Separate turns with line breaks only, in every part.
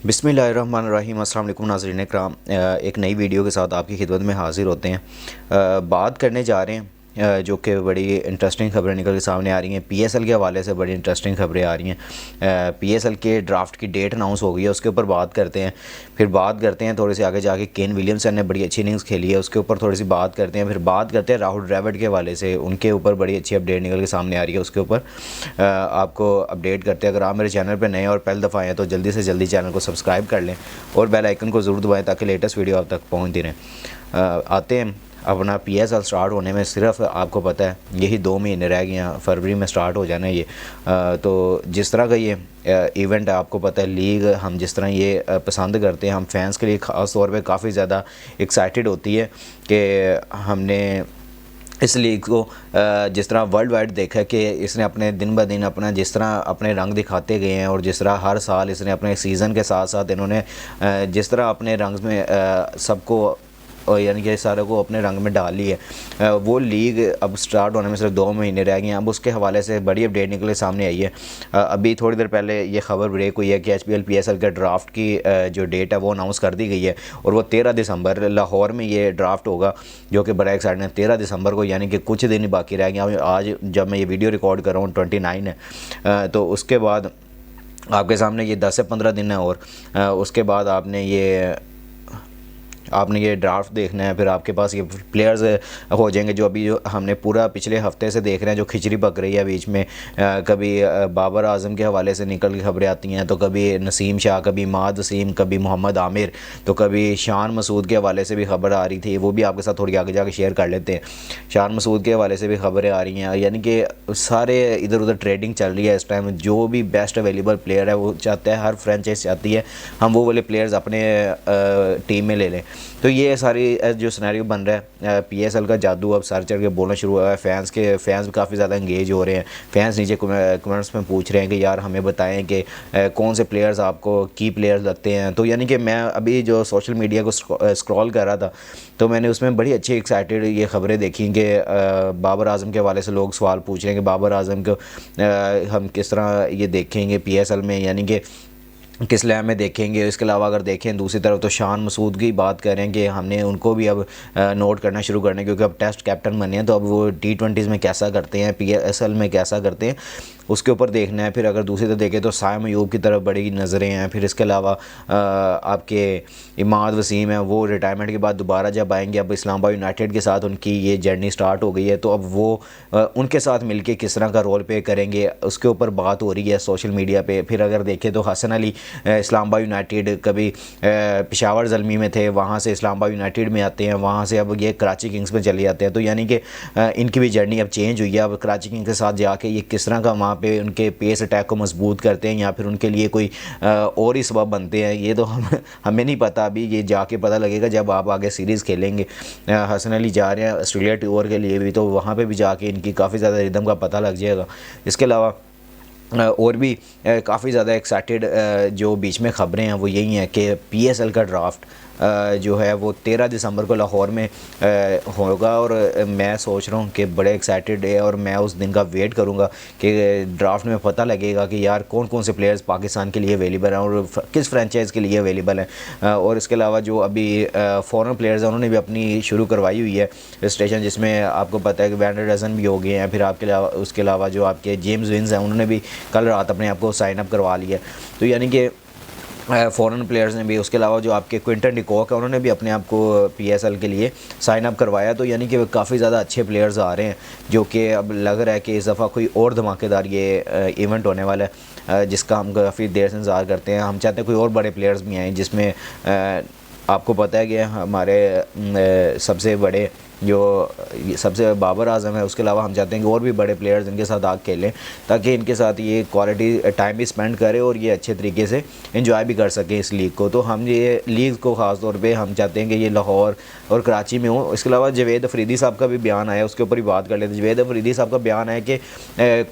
بسم اللہ الرحمن الرحیم۔ السلام علیکم ناظرین اکرام، ایک نئی ویڈیو کے ساتھ آپ کی خدمت میں حاضر ہوتے ہیں۔ بات کرنے جا رہے ہیں جو کہ بڑی انٹرسٹنگ خبریں نکل کے سامنے آ رہی ہیں۔ پی ایس ایل کے حوالے سے بڑی انٹرسٹنگ خبریں آ رہی ہیں۔ پی ایس ایل کے ڈرافٹ کی ڈیٹ اناؤنس ہو گئی ہے، اس کے اوپر بات کرتے ہیں۔ پھر بات کرتے ہیں تھوڑی سی آگے جا کے کین ولیمسن نے بڑی اچھی اننگز کھیلی ہے، اس کے اوپر تھوڑی سی بات کرتے ہیں۔ پھر بات کرتے ہیں راہل ڈراوڈ کے حوالے سے، ان کے اوپر بڑی اچھی اپڈیٹ نکل کے سامنے آ رہی ہے، اس کے اوپر آپ کو اپڈیٹ کرتے ہیں۔ اگر آپ میرے چینل پہ نئے اور پہلی دفعہ آئے ہیں تو جلدی سے جلدی چینل کو سبسکرائب کر لیں اور بیل آئیکن کو ضرور دبائیں تاکہ لیٹسٹ ویڈیو آپ تک پہنچتی رہیں۔ آتے ہیں اپنا پی ایس ایل سٹارٹ ہونے میں صرف آپ کو پتہ ہے یہی 2 مہینے رہ گئے ہیں، فروری میں سٹارٹ ہو جانا ہے یہ۔ تو جس طرح کا یہ ایونٹ ہے، آپ کو پتہ ہے لیگ ہم جس طرح یہ پسند کرتے ہیں، ہم فینس کے لیے خاص طور پہ کافی زیادہ ایکسائٹڈ ہوتی ہے کہ ہم نے اس لیگ کو جس طرح ورلڈ وائڈ دیکھا کہ اس نے اپنے دن بہ دن اپنا جس طرح اپنے رنگ دکھاتے گئے ہیں، اور جس طرح ہر سال اس نے اپنے سیزن کے ساتھ ساتھ انہوں نے جس طرح اپنے رنگ میں سب کو یعنی کہ سارے کو اپنے رنگ میں ڈال لی ہے۔ وہ لیگ اب سٹارٹ ہونے میں صرف 2 مہینے رہ گئے ہیں۔ اب اس کے حوالے سے بڑی اپڈیٹ نکل کے سامنے آئی ہے۔ ابھی تھوڑی دیر پہلے یہ خبر بریک ہوئی ہے کہ H P L P S L کے ڈرافٹ کی جو ڈیٹ ہے وہ اناؤنس کر دی گئی ہے، اور وہ 13 دسمبر لاہور میں یہ ڈرافٹ ہوگا، جو کہ بڑا ایکسائٹنگ ہے۔ 13 دسمبر کو یعنی کہ کچھ دن ہی باقی رہ گئے۔ آج جب میں یہ ویڈیو ریکارڈ کر رہا ہوں 29 ہے، تو اس کے بعد آپ کے سامنے یہ 10 سے 15 دن ہے، اور اس کے بعد آپ نے یہ ڈرافٹ دیکھنا ہے۔ پھر آپ کے پاس یہ پلیئرز ہو جائیں گے جو ابھی ہم نے پورا پچھلے ہفتے سے دیکھ رہے ہیں، جو کھچڑی پک رہی ہے بیچ میں۔ کبھی بابر اعظم کے حوالے سے نکل کے خبریں آتی ہیں، تو کبھی نسیم شاہ، کبھی اماد وسیم، کبھی محمد عامر، تو کبھی شان مسعود کے حوالے سے بھی خبر آ رہی تھی، وہ بھی آپ کے ساتھ تھوڑی آگے جا کے شیئر کر لیتے ہیں۔ شان مسعود کے حوالے سے بھی خبریں آ رہی ہیں، یعنی کہ سارے ادھر ادھر ٹریڈنگ چل رہی ہے اس ٹائم۔ جو بھی بیسٹ اویلیبل پلیئر ہے وہ چاہتا ہے، ہر فرینچائز چاہتی ہے ہم وہ والے پلیئرز اپنے ٹیم میں لے لیں۔ تو یہ ساری جو سینیریو بن رہا ہے، پی ایس ایل کا جادو اب سر چڑھ کے بولنا شروع ہوا ہے۔ فینس بھی کافی زیادہ انگیج ہو رہے ہیں۔ فینس نیچے کمنٹس میں پوچھ رہے ہیں کہ یار ہمیں بتائیں کہ کون سے پلیئرز آپ کو کی پلیئرز لگتے ہیں۔ تو یعنی کہ میں ابھی جو سوشل میڈیا کو اسکرول کر رہا تھا، تو میں نے اس میں بڑی اچھی ایکسائٹیڈ یہ خبریں دیکھیں کہ بابر اعظم کے حوالے سے لوگ سوال پوچھ رہے ہیں کہ بابر اعظم کو ہم کس طرح یہ دیکھیں گے پی ایس ایل میں، یعنی کہ کس لائن میں دیکھیں گے۔ اس کے علاوہ اگر دیکھیں دوسری طرف تو شان مسعود کی بات کریں کہ ہم نے ان کو بھی اب نوٹ کرنا شروع کرنا، کیونکہ اب ٹیسٹ کیپٹن بنے ہیں، تو اب وہ T20s میں کیسا کرتے ہیں، پی ایس ایل میں کیسا کرتے ہیں، اس کے اوپر دیکھنا ہے۔ پھر اگر دوسری طرف دیکھیں تو سائم ایوب کی طرف بڑی نظریں ہیں۔ پھر اس کے علاوہ آپ کے اماد وسیم ہیں، وہ ریٹائرمنٹ کے بعد دوبارہ جب آئیں گے، اب اسلام آباد یونائٹیڈ کے ساتھ ان کی یہ جرنی سٹارٹ ہو گئی ہے، تو اب وہ ان کے ساتھ مل کے کس طرح کا رول پلے کریں گے، اس کے اوپر بات ہو رہی ہے سوشل میڈیا پہ۔ پھر اگر دیکھیں تو حسن علی اسلام آباد یونائٹیڈ کبھی پشاور زلمی میں تھے، وہاں سے اسلام آباد یونائٹیڈ میں آتے ہیں، وہاں سے اب یہ کراچی کنگز میں چلے جاتے ہیں۔ تو یعنی کہ ان کی بھی جرنی اب چینج ہوئی ہے۔ اب کراچی کنگز کے ساتھ جا کے یہ کس طرح کا وہاں پہ ان کے پیس اٹیک کو مضبوط کرتے ہیں، یا پھر ان کے لیے کوئی اور ہی سبب بنتے ہیں، یہ تو ہمیں نہیں پتہ۔ ابھی یہ جا کے پتہ لگے گا جب آپ آگے سیریز کھیلیں گے۔ حسن علی جا رہے ہیں آسٹریلیا ٹور کے لیے بھی، تو وہاں پہ بھی جا کے ان کی کافی زیادہ ردم کا پتہ لگ جائے گا۔ اس کے علاوہ اور بھی کافی زیادہ ایکسائٹیڈ جو بیچ میں خبریں ہیں وہ یہی ہیں کہ پی ایس ایل کا ڈرافٹ جو ہے وہ 13 دسمبر کو لاہور میں ہوگا، اور میں سوچ رہا ہوں کہ بڑے ایکسائٹیڈ ہے، اور میں اس دن کا ویٹ کروں گا کہ ڈرافٹ میں پتہ لگے گا کہ یار کون کون سے پلیئرز پاکستان کے لیے اویلیبل ہیں اور کس فرینچائز کے لیے اویلیبل ہیں۔ اور اس کے علاوہ جو ابھی فورن پلیئرز ہیں انہوں نے بھی اپنی شروع کروائی ہوئی ہے رجسٹریشن، جس میں آپ کو پتہ ہے کہ وینڈر ڈزن بھی ہو گئے ہیں۔ پھر آپ کے علاوہ اس کے علاوہ جو آپ کے جیمز ونز ہیں انہوں نے بھی کل رات اپنے آپ کو سائن اپ کروا لیا ہے۔ تو یعنی کہ فورن پلیئرز نے بھی، اس کے علاوہ جو آپ کے کوئنٹن ڈیکوک ہے انہوں نے بھی اپنے آپ کو پی ایس ایل کے لیے سائن اپ کروایا۔ تو یعنی کہ کافی زیادہ اچھے پلیئرز آ رہے ہیں، جو کہ اب لگ رہا ہے کہ اس دفعہ کوئی اور دھماکے دار یہ ایونٹ ہونے والا ہے، جس کا ہم کافی دیر سے انتظار کرتے ہیں۔ ہم چاہتے ہیں کوئی اور بڑے پلیئرز بھی آئیں، جس میں آپ کو پتہ ہے کہ ہمارے سب سے بڑے جو سب سے بابر اعظم ہے، اس کے علاوہ ہم چاہتے ہیں کہ اور بھی بڑے پلیئرز ان کے ساتھ آ کھیلیں، تاکہ ان کے ساتھ یہ کوالٹی ٹائم بھی اسپینڈ کرے اور یہ اچھے طریقے سے انجوائے بھی کر سکیں اس لیگ کو۔ تو ہم یہ لیگ کو خاص طور پہ ہم چاہتے ہیں کہ یہ لاہور اور کراچی میں ہوں۔ اس کے علاوہ جوید افریدی صاحب کا بھی بیان آیا، اس کے اوپر ہی بات کر لیتے ہیں۔ جوید افریدی صاحب کا بیان ہے کہ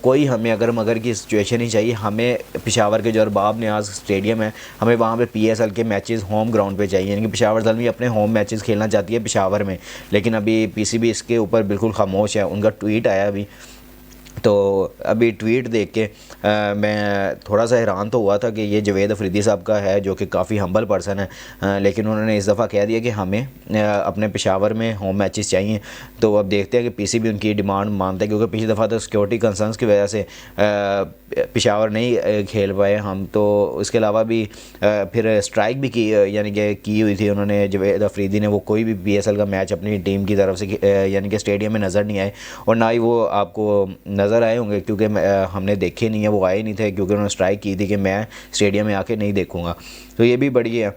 کوئی ہمیں اگر مگر کی سچویشن ہی چاہیے، ہمیں پشاور کے جو ارباب نیاز اسٹیڈیم ہے، ہمیں وہاں پہ پی ایس ایل کے میچز ہوم گراؤنڈ پہ چاہیے، یعنی کہ پشاور زلمی اپنے ہوم میچز کھیلنا چاہتی ہے پشاور میں، لیکن ابھی پی سی بی اس کے اوپر بالکل خاموش ہے۔ ان کا ٹویٹ آیا ابھی تو ابھی ٹویٹ دیکھ کے میں تھوڑا سا حیران تو ہوا تھا کہ یہ جوید افریدی صاحب کا ہے جو کہ کافی ہمبل پرسن ہے، لیکن انہوں نے اس دفعہ کہہ دیا کہ ہمیں اپنے پشاور میں ہوم میچز چاہیے۔ تو اب دیکھتے ہیں کہ پی سی بھی ان کی ڈیمانڈ مانتا ہے، کیونکہ پچھلی دفعہ تو سیکورٹی کنسرنس کی وجہ سے پشاور نہیں کھیل پائے ہم۔ تو اس کے علاوہ بھی پھر اسٹرائک بھی کی، یعنی کہ کی ہوئی تھی انہوں نے جوید افریدی نے، وہ کوئی بھی پی ایس ایل کا میچ اپنی ٹیم کی طرف سے یعنی کہ اسٹیڈیم میں نظر نہیں آئے، اور نہ ہی وہ آپ کو نظر آئے ہوں گے، کیونکہ ہم نے دیکھے نہیں ہیں، وہ آئے نہیں تھے، کیونکہ انہوں نے اسٹرائک کی تھی کہ میں اسٹیڈیم میں آ کے نہیں دیکھوں گا۔ تو یہ بھی بڑی ہے۔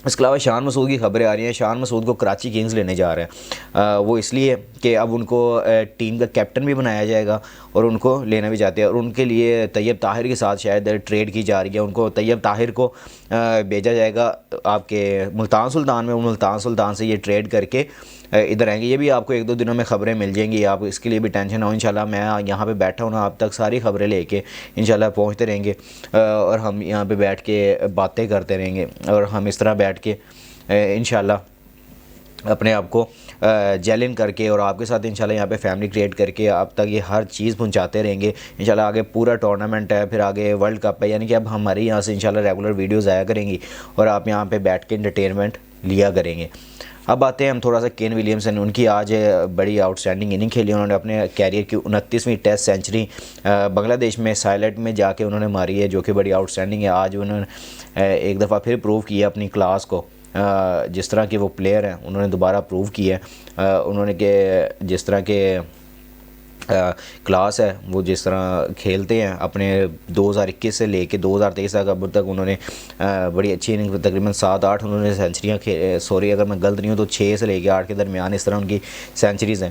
اس کے علاوہ شان مسعود کی خبریں آ رہی ہیں، شان مسعود کو کراچی کنگز لینے جا رہے ہیں، وہ اس لیے کہ اب ان کو ٹیم کا کیپٹن بھی بنایا جائے گا اور ان کو لینا بھی چاہتے ہیں، اور ان کے لیے طیب طاہر کے ساتھ شاید ٹریڈ کی جا رہی ہے، ان کو طیب طاہر کو بھیجا جائے گا آپ کے ملتان سلطان میں، ملتان سلطان سے یہ ٹریڈ کر کے ادھر آئیں گے۔ یہ بھی آپ کو 1-2 دنوں میں خبریں مل جائیں گی، آپ اس کے لیے بھی ٹینشن نہ ہو، انشاءاللہ میں یہاں پہ بیٹھا ہوں نا، آپ تک ساری خبریں لے کے انشاءاللہ پہنچتے رہیں گے، اور ہم یہاں پہ بیٹھ کے باتیں کرتے رہیں گے، اور ہم اس طرح بیٹھ کے انشاءاللہ اپنے آپ کو جیلن کر کے اور آپ کے ساتھ انشاءاللہ یہاں پہ فیملی کریٹ کر کے آپ تک یہ ہر چیز پہنچاتے رہیں گے انشاءاللہ۔ آگے پورا ٹورنامنٹ ہے، پھر آگے ورلڈ کپ ہے، یعنی کہ اب ہمارے یہاں سے انشاءاللہ ریگولر ویڈیوز آیا کریں گی اور آپ یہاں پہ بیٹھ کے انٹرٹینمنٹ لیا کریں گے۔ اب آتے ہیں ہم تھوڑا سا کین ولیمسن، ان کی آج بڑی آؤٹ اسٹینڈنگ اننگ کھیلی، انہوں نے اپنے کیریئر کی 29ویں ٹیسٹ سینچری بنگلہ دیش میں سائلٹ میں جا کے انہوں نے ماری ہے، جو کہ بڑی آؤٹ اسٹینڈنگ ہے۔ آج انہوں نے ایک دفعہ پھر پروو کیا اپنی کلاس کو، جس طرح کے وہ پلیئر ہیں انہوں نے دوبارہ پروو کیا ہے انہوں نے کہ جس طرح کے کلاس ہے، وہ جس طرح کھیلتے ہیں اپنے 2021 سے لے کے 2023 تک، اب تک انہوں نے بڑی اچھی اننگ، تقریباً 7-8 انہوں نے سینچریاں سوری اگر میں غلط نہیں ہوں تو 6 سے لے کے 8 کے درمیان اس طرح ان کی سینچریز ہیں۔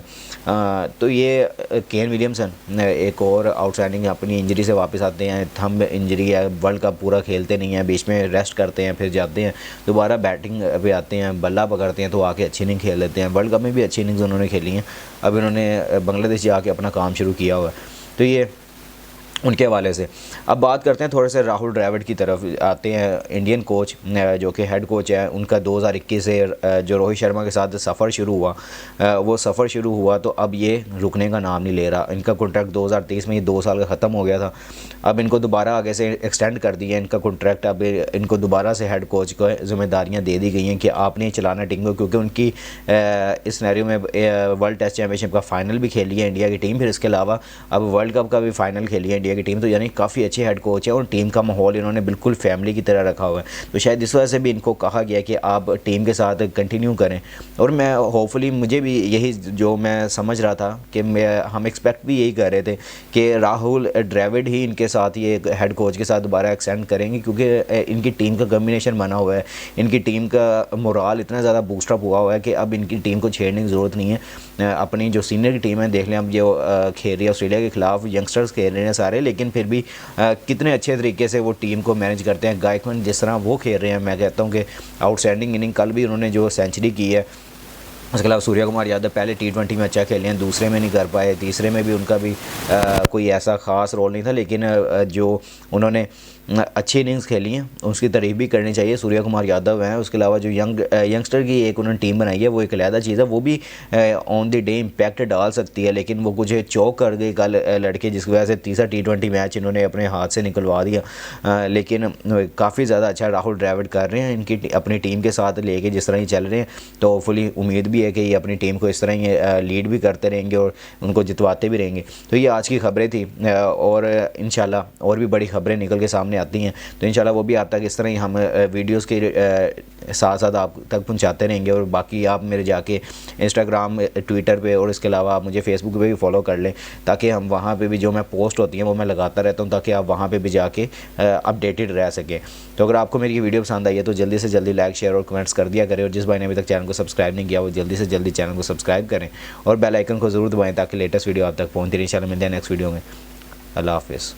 تو یہ کین ولیمسن ایک اور آؤٹ اسٹینڈنگ، اپنی انجری سے واپس آتے ہیں، تھمب انجری ہے، ورلڈ کپ پورا کھیلتے نہیں ہیں، بیچ میں ریسٹ کرتے ہیں، پھر جاتے ہیں دوبارہ بیٹنگ پہ آتے ہیں، بلہ پکڑتے ہیں تو آ کے اچھی اننگ کھیل لیتے ہیں۔ ورلڈ کپ میں بھی اچھی اننگز انہوں نے کھیلی ہیں، اب انہوں نے بنگلہ دیش جا کے اپنا کام شروع کیا ہوا ہے۔ تو یہ ان کے حوالے سے اب بات کرتے ہیں، تھوڑے سے راہل ڈراوڈ کی طرف آتے ہیں۔ انڈین کوچ جو کہ ہیڈ کوچ ہے، ان کا 2021 سے جو روہت شرما کے ساتھ سفر شروع ہوا، وہ سفر شروع ہوا تو اب یہ رکنے کا نام نہیں لے رہا۔ ان کا کنٹریکٹ 2023 میں یہ 2 سال کا ختم ہو گیا تھا، اب ان کو دوبارہ آگے سے ایکسٹینڈ کر دیا ان کا کنٹریکٹ، اب ان کو دوبارہ سے ہیڈ کوچ کو ذمہ داریاں دے دی گئی ہیں کہ آپ نے چلانا ٹیم کو، کیونکہ ان کی اس سینیریو میں ورلڈ ٹیسٹ چیمپئن شپ کا فائنل بھی کھیلی ہے انڈیا کی ٹیم، پھر اس کے علاوہ اب ورلڈ کپ کا بھی فائنل کھیلی ہے انڈیا کی ٹیم، تو یعنی کافی اچھے ہیڈ کوچ ہیں اور ٹیم کا ماحول انہوں نے بالکل فیملی کی طرح رکھا ہوا ہے۔ تو شاید اس وجہ سے بھی ان کو کہا گیا کہ آپ ٹیم کے ساتھ کنٹینیو کریں، اور میں ہوپفلی مجھے بھی یہی جو میں سمجھ رہا تھا کہ ہم ایکسپیکٹ بھی یہی کر رہے تھے کہ راہل ڈراوڈ ہی ان کے ساتھ یہ ہیڈ کوچ کے ساتھ دوبارہ ایکسٹینڈ کریں گے، کیونکہ ان کی ٹیم کا کمبینیشن بنا ہوا ہے، ان کی ٹیم کا مورال اتنا زیادہ بوسٹ اپ ہوا ہوا ہے کہ اب ان کی ٹیم کو چھیڑنے کی ضرورت نہیں ہے۔ اپنی جو سینئر کی ٹیم ہے دیکھ لیں، اب جو کھیل رہی ہے آسٹریلیا کے خلاف، ینگسٹرز کھیل رہے ہیں سارے، لیکن پھر بھی کتنے اچھے طریقے سے وہ ٹیم کو مینیج کرتے ہیں۔ گائیکواڈ جس طرح وہ کھیل رہے ہیں، میں کہتا ہوں کہ آؤٹ اسٹینڈنگ اننگ، کل بھی انہوں نے جو سینچری کی ہے۔ اس کے علاوہ سوریہ کمار یادو پہلے T20 میں اچھا کھیلے ہیں، دوسرے میں نہیں کر پائے، تیسرے میں بھی ان کا بھی کوئی ایسا خاص رول نہیں تھا، لیکن جو انہوں نے اچھی اننگز کھیلی ہیں اس کی تعریف بھی کرنی چاہیے۔ سوریہ کمار یادو ہیں، اس کے علاوہ جو ینگسٹر کی ایک انہوں نے ٹیم بنائی ہے وہ ایک علیحدہ چیز ہے، وہ بھی آن دی ڈے امپیکٹ ڈال سکتی ہے، لیکن وہ کچھ چوک کر گئی کل لڑکے، جس کی وجہ سے تیسرا T20 میچ انہوں نے اپنے ہاتھ سے نکلوا دیا، لیکن کافی زیادہ اچھا راہل ڈراوڈ کر رہے ہیں ان کی اپنی ٹیم کے ساتھ لے کے، جس طرح ہی چل رہے ہیں، تو فلی امید بھی ہے کہ یہ اپنی ٹیم کو اس طرح ہی لیڈ بھی کرتے رہیں گے اور ان کو جتواتے بھی رہیں گے۔ تو یہ آج کی خبریں تھیں، اور انشاءاللہ اور بھی بڑی خبریں نکل کے سامنے آتی ہیں، تو انشاءاللہ وہ بھی آپ تک اس طرح ہی ہم ویڈیوز کے ساتھ ساتھ آپ تک پہنچاتے رہیں گے۔ اور باقی آپ میرے جا کے انسٹاگرام، ٹویٹر پہ، اور اس کے علاوہ آپ مجھے فیس بک پہ بھی فالو کر لیں، تاکہ ہم وہاں پہ بھی جو میں پوسٹ ہوتی ہیں وہ میں لگاتا رہتا ہوں، تاکہ آپ وہاں پہ بھی جا کے اپڈیٹڈ رہ سکیں۔ تو اگر آپ کو میری یہ ویڈیو پسند آئی ہے تو جلدی سے جلدی لائک، شیئر اور کمنٹس کر دیا کریں، اور جس بھائی نے ابھی تک چینل کو سبسکرائب نہیں کیا وہ جلدی سے جلدی چینل کو سبسکرائب کریں اور بیل آئیکن کو ضرور دبائیں، تاکہ لیٹسٹ ویڈیو آپ تک پہنچتی رہے۔ انشاءاللہ ملتے ہیں نیکسٹ ویڈیو میں۔ اللہ حافظ۔